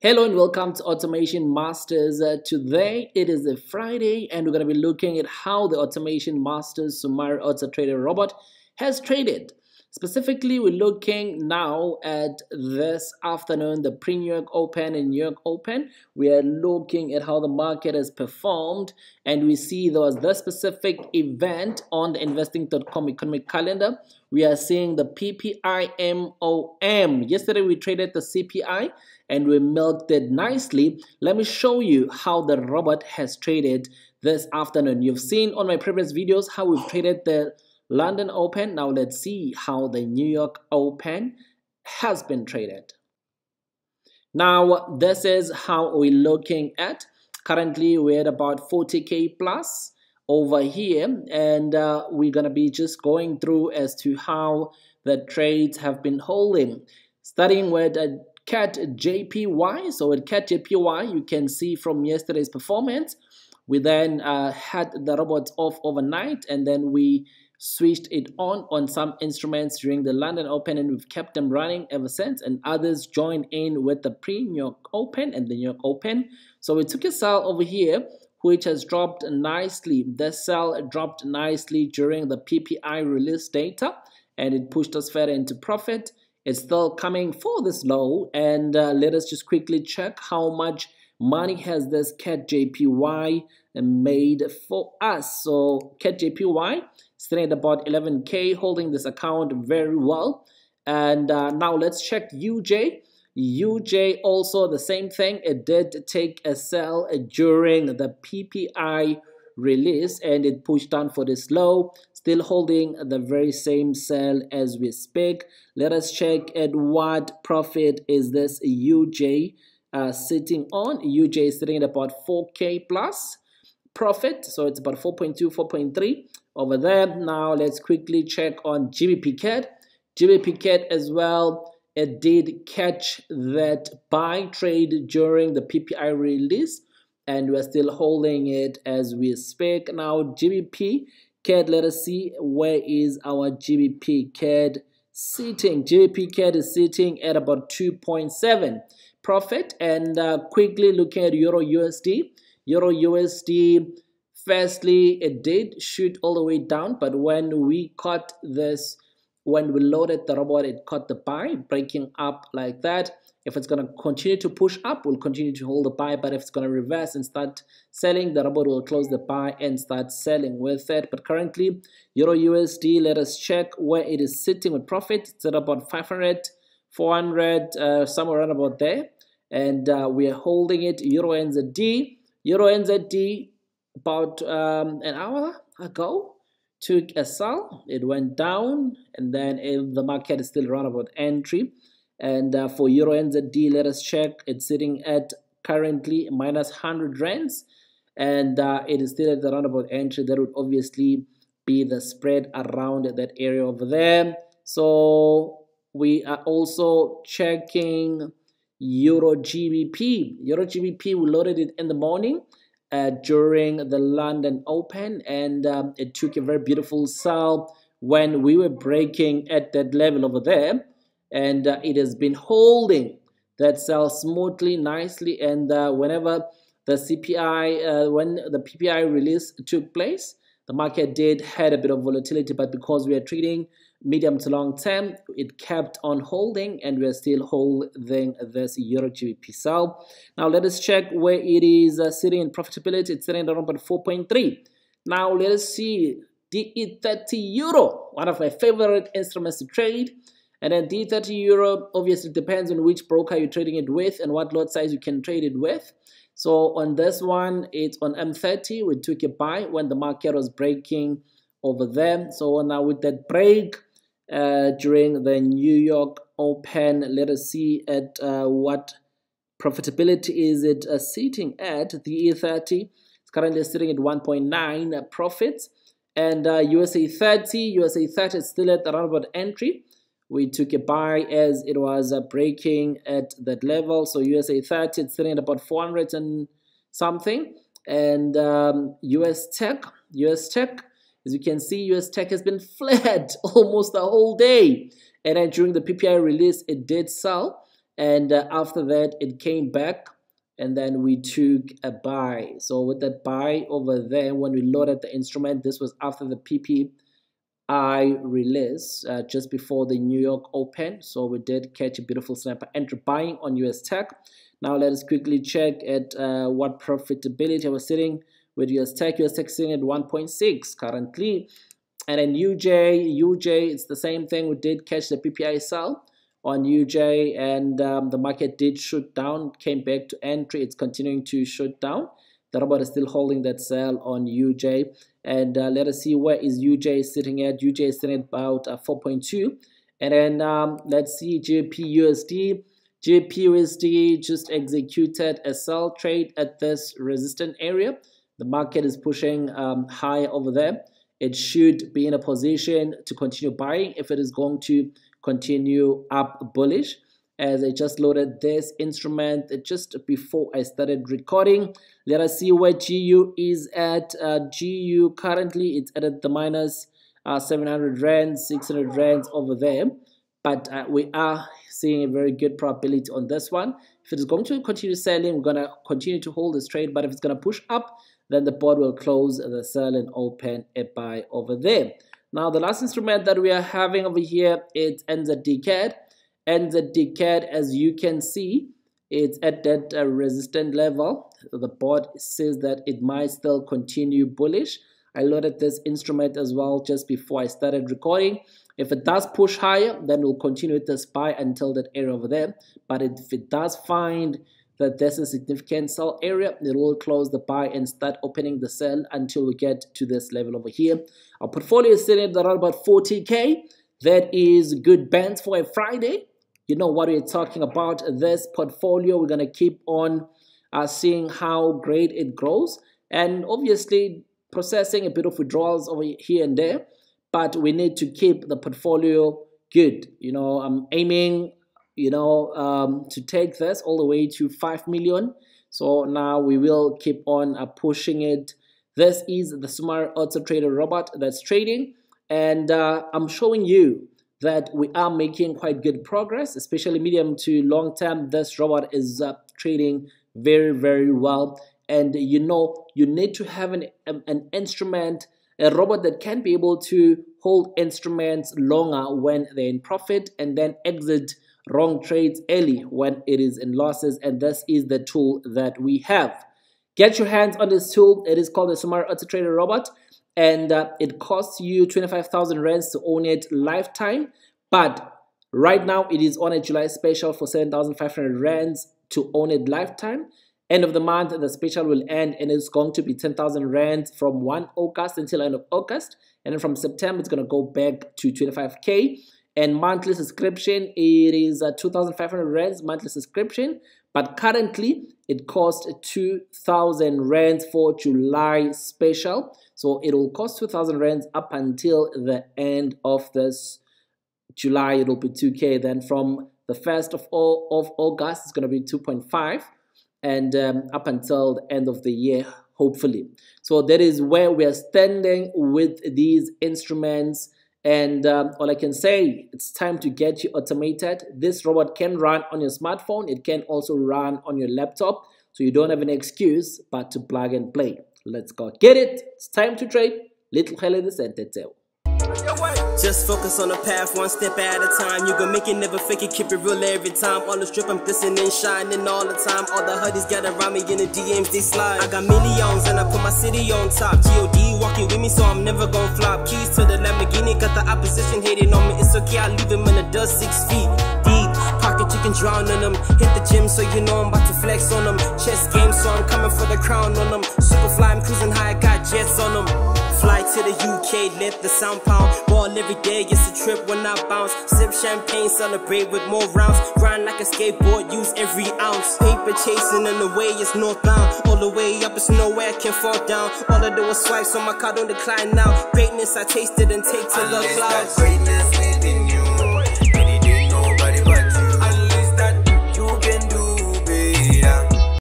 Hello and welcome to Automation Masters. Today it is a Friday and we're going to be looking at how the Automation Masters Sumari AutoTrader Robot has traded. Specifically, we're looking now at this afternoon, the pre-New York Open and New York Open. We are looking at how the market has performed, and we see there was this specific event on the investing.com economic calendar. We are seeing the PPI MoM. Yesterday we traded the CPI and we milked it nicely. Let me show you how the robot has traded this afternoon. You've seen on my previous videos how we've traded the London Open. Now let's see how the New York Open has been traded. Now this is how we're looking at. Currently we're at about 40k plus over here, and we're gonna be just going through as to how the trades have been holding, starting with CAT JPY. So at CAT JPY, you can see from yesterday's performance, we then had the robots off overnight, and then we switched it on some instruments during the London Open, and we've kept them running ever since, and others joined in with the pre-New York Open and the New York Open. So we took a sell over here, which has dropped nicely. The sell dropped nicely during the PPI release data, and it pushed us further into profit. It's still coming for this low, and let us just quickly check how much money has this CAT JPY made for us. So CAT JPY sitting at about 11k, holding this account very well. And now let's check UJ. UJ also the same thing. It did take a sell during the PPI release, and it pushed down for this low, still holding the very same sell as we speak. Let us check at what profit is this UJ sitting on. UJ is sitting at about 4k plus profit, so it's about 4.2, 4.3 over there. Now let's quickly check on GBP CAD. GBP CAD as well, it did catch that buy trade during the PPI release, and we're still holding it as we speak. Now GBP CAD, let us see where is our GBP CAD sitting. GBP CAD is sitting at about 2.7 profit. And quickly looking at Euro USD. Euro USD, firstly, it did shoot all the way down, but when we caught this, when we loaded the robot, it caught the buy, breaking up like that. If it's going to continue to push up, we'll continue to hold the buy, but if it's going to reverse and start selling, the robot will close the buy and start selling with it. But currently, Euro USD, let us check where it is sitting with profit. It's at about 500, 400, somewhere around about there. And we are holding it. Euro NZD. Euro NZD, about an hour ago, took a sell. It went down, and then the market is still around about entry. And for Euro NZD, let us check. It's sitting at currently minus 100 rands, and it is still at around about entry. That would obviously be the spread around that area over there. So we are also checking Euro GBP. Euro GBP, we loaded it in the morning during the London Open, and it took a very beautiful sell when we were breaking at that level over there, and it has been holding that sell smoothly, nicely. And whenever the CPI, when the PPI release took place, the market did had a bit of volatility, but because we are trading medium to long term, it kept on holding, and we are still holding this Euro GBP sell. Now let us check where it is sitting in profitability. It's sitting at around about 4.3. Now let us see DE30 Euro, one of my favorite instruments to trade. And then D30 Euro obviously depends on which broker you're trading it with and what lot size you can trade it with. So on this one, it's on M30. We took a buy when the market was breaking over there. So now with that break during the New York Open, let us see at what profitability is it sitting at. The E30 is currently sitting at 1.9 profits, and USA 30 is still at around about entry. We took a buy as it was breaking at that level. So USA 30, it's sitting at about 400 and something. And US Tech, as you can see, US Tech has been flat almost the whole day. And then during the PPI release, it did sell. and after that it came back, and then we took a buy. So with that buy over there, when we loaded the instrument, this was after the PPI release, just before the New York Open. So we did catch a beautiful sniper entry buying on US Tech. Now let us quickly check at what profitability I was sitting with US Tech. US Tech sitting at 1.6 currently. And then UJ, it's the same thing. We did catch the PPI sell on UJ, and the market did shoot down, came back to entry. It's continuing to shoot down. The robot is still holding that sell on UJ, and let us see where is UJ sitting at. UJ is sitting at about 4.2, and then let's see JPUSD. JPUSD just executed a sell trade at this resistance area. The market is pushing high over there. It should be in a position to continue buying if it is going to continue up bullish. As I just loaded this instrument just before I started recording, let us see where GU is at. GU currently it's at the minus 700 rand, 600 rands over there, but we are seeing a very good probability on this one. If it is going to continue selling, we're going to continue to hold this trade, but if it's going to push up, then the board will close the sell and open a buy over there. Now the last instrument that we are having over here, it's NZD-CAD. NZD-CAD, as you can see, it's at that resistance level. The board says that it might still continue bullish. I loaded this instrument as well just before I started recording. If it does push higher, then we'll continue with this buy until that area over there. But if it does find that there's a significant sell area, it will close the buy and start opening the sell until we get to this level over here. Our portfolio is sitting at around about 40k. That is good bands for a Friday. You know what we're talking about. This portfolio, we're going to keep on seeing how great it grows, and obviously processing a bit of withdrawals over here and there, but we need to keep the portfolio good. You know, I'm aiming to take this all the way to 5 million. So now we will keep on pushing it. This is the Sumari AutoTrader Robot that's trading, and I'm showing you that we are making quite good progress, especially medium to long term. This robot is trading very, very well, and you know you need to have an instrument, a robot that can be able to hold instruments longer when they're in profit and then exit wrong trades early when it is in losses, and this is the tool that we have. Get your hands on this tool. It is called the Sumari AutoTrader Robot, and it costs you 25,000 rands to own it lifetime, but right now it is on a July special for 7,500 rands to own it lifetime. End of the month the special will end, and it's going to be 10,000 rands from 1 August until end of August, and then from September it's going to go back to 25k. And monthly subscription, it is 2,500 rands monthly subscription, but currently it costs 2,000 rands for July special. So it will cost 2,000 rands up until the end of this July. It will be 2k. Then from the 1st of August, it's going to be 2.5, and up until the end of the year, hopefully. So that is where we are standing with these instruments. And all I can say, it's time to get you automated. This robot can run on your smartphone. It can also run on your laptop. So you don't have an excuse but to plug and play. Let's go get it. It's time to trade. Little Helle the Senteteo. Just focus on the path, one step at a time. You gon' make it, never fake it, keep it real every time. On the strip, I'm glistening, shining all the time. All the hoodies got around me in the DMs, they slide. I got millions and I put my city on top. G.O.D. walking with me, so I'm never gon' flop. Keys to the Lamborghini, got the opposition hating on me. It's okay, I leave them in the dust 6 feet deep. Pocket, you can drown in them. Hit the gym, so you know I'm about to flex on them. Chess game, so I'm coming for the crown on them. Super fly, I'm cruising high, I got jets on them. Fly to the UK, let the sound pound. Ball every day, it's a trip when I bounce. Sip champagne, celebrate with more rounds. Grind like a skateboard, use every ounce. Paper chasing and the way is northbound. All the way up, it's nowhere I can fall down. All I do is swipe, so my card don't decline now. Greatness I tasted and take to the clouds.